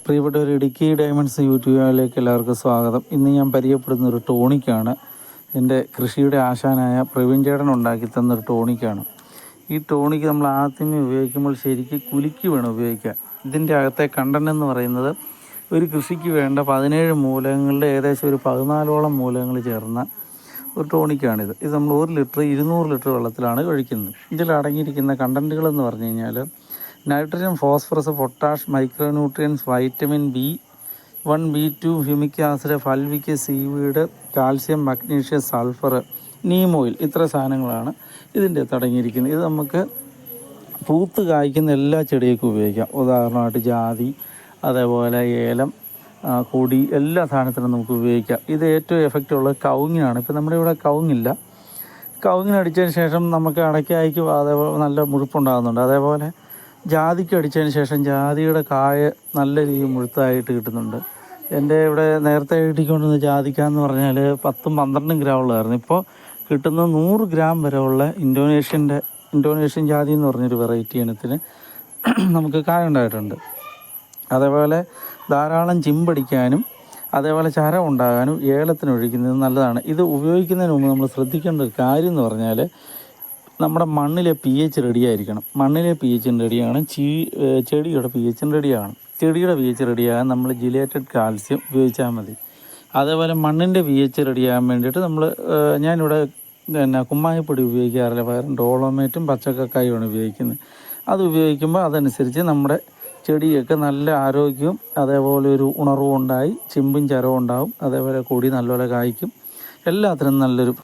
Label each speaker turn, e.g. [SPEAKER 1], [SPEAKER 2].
[SPEAKER 1] പ്രിയപ്പെട്ട ഒരു Idukki diamonds YouTube ചാനലിലേക്ക് എല്ലാവർക്കും സ്വാഗതം. ഇന്ന് ഞാൻ പരിചയപ്പെടുന്ന ഒരു ടോണിക്കാണ്. എൻ്റെ കൃഷിയുടെ ആശാനായ പ്രവീൺ ചേട്ടൻ ഉണ്ടാക്കി തന്നൊരു ടോണിക്കാണ്. ഈ ടോണിക്ക് നമ്മൾ ആദ്യമേ ഉപയോഗിക്കുമ്പോൾ ശരിക്കും കുലുക്കി വേണം ഉപയോഗിക്കാൻ. ഇതിൻ്റെ അകത്തെ കണ്ടൻ്റ് എന്ന് പറയുന്നത് ഒരു കൃഷിക്ക് വേണ്ട 17 മൂലകങ്ങളുടെ ഏകദേശം ഒരു 14ഓളം മൂലകങ്ങൾ ചേർന്ന ഒരു ടോണിക്കാണിത്. ഇത് നമ്മൾ 1 ലിറ്റർ 200 ലിറ്റർ വെള്ളത്തിലാണ് ഒഴിക്കുന്നത്. ഇതിൽ അടങ്ങിയിരിക്കുന്ന കണ്ടൻറ്റുകളെന്ന് പറഞ്ഞു കഴിഞ്ഞാൽ nitrogen, phosphorus, potash, micronutrients, vitamin B1 B2, humic acid, fulvic, seaweed, calcium, magnesium, sulphur, neem oil, ഇത്ര സാധനങ്ങളാണ് ഇതിൻ്റെ അടങ്ങിയിരിക്കുന്നത്. ഇത് നമുക്ക് പൂത്ത് കായ്ക്കുന്ന എല്ലാ ചെടികൾക്കും ഉപയോഗിക്കാം. ഉദാഹരണമായിട്ട് ജാതി, അതേപോലെ ഏലം, കൊടി, എല്ലാ സാധനത്തിനും നമുക്ക് ഉപയോഗിക്കാം. ഇത് ഏറ്റവും എഫക്റ്റ് ഉള്ളത് കവുങ്ങിനാണ്. ഇപ്പോൾ നമ്മുടെ ഇവിടെ കവുങ്ങില്ല. കവുങ്ങിനടിച്ചതിന് ശേഷം നമുക്ക് അടയ്ക്കായ്ക്ക് അതേപോലെ നല്ല മുഴുപ്പുണ്ടാകുന്നുണ്ട്. അതേപോലെ ജാതിക്ക് അടിച്ചതിന് ശേഷം ജാതിയുടെ കായ നല്ല രീതിയിൽ മുഴുത്തായിട്ട് കിട്ടുന്നുണ്ട്. എൻ്റെ ഇവിടെ നേരത്തെ കിട്ടിക്കൊണ്ടിരുന്ന ജാതിക്കാന്ന് പറഞ്ഞാൽ 10-12 ഗ്രാം ഉള്ളതായിരുന്നു. ഇപ്പോൾ കിട്ടുന്ന 100 ഗ്രാം വരെ ഉള്ള ഇന്തോനേഷ്യൻ ജാതി എന്ന് പറഞ്ഞൊരു വെറൈറ്റി ഇനത്തിന് നമുക്ക് കായ ഉണ്ടായിട്ടുണ്ട്. അതേപോലെ ധാരാളം ചിമ്പടിക്കാനും അതേപോലെ ചര ഉണ്ടാകാനും ഏലത്തിന് ഒഴിക്കുന്നത് നല്ലതാണ്. ഇത് ഉപയോഗിക്കുന്നതിന് മുമ്പ് നമ്മൾ ശ്രദ്ധിക്കേണ്ട ഒരു കാര്യം എന്ന് പറഞ്ഞാൽ നമ്മുടെ മണ്ണിലെ pH റെഡിയായിരിക്കണം. മണ്ണിലെ pH റെഡിയാണ്, ചെടിയുടെ pH റെഡിയാണ്. ചെടിയുടെ pH റെഡിയാകാൻ നമ്മൾ ജിലേറ്റഡ് കാൽസ്യം ഉപയോഗിച്ചാൽ മതി. അതേപോലെ മണ്ണിൻ്റെ pH റെഡിയാകാൻ വേണ്ടിയിട്ട് ഞാനിവിടെ കുമ്മായപ്പൊടി ഉപയോഗിക്കാറില്ല. പകരം ഡോളോമേറ്റും പച്ചക്കക്കായുമാണ് ഉപയോഗിക്കുന്നത്. അത് ഉപയോഗിക്കുമ്പോൾ അതനുസരിച്ച് നമ്മുടെ ചെടിയൊക്കെ നല്ല ആരോഗ്യവും അതേപോലെ ഒരു ഉണർവും ഉണ്ടായി ചിമ്പും ചരവും ഉണ്ടാവും. അതേപോലെ കൊടി നല്ലപോലെ കായ്ക്കും. എല്ലാത്തിനും നല്ലൊരു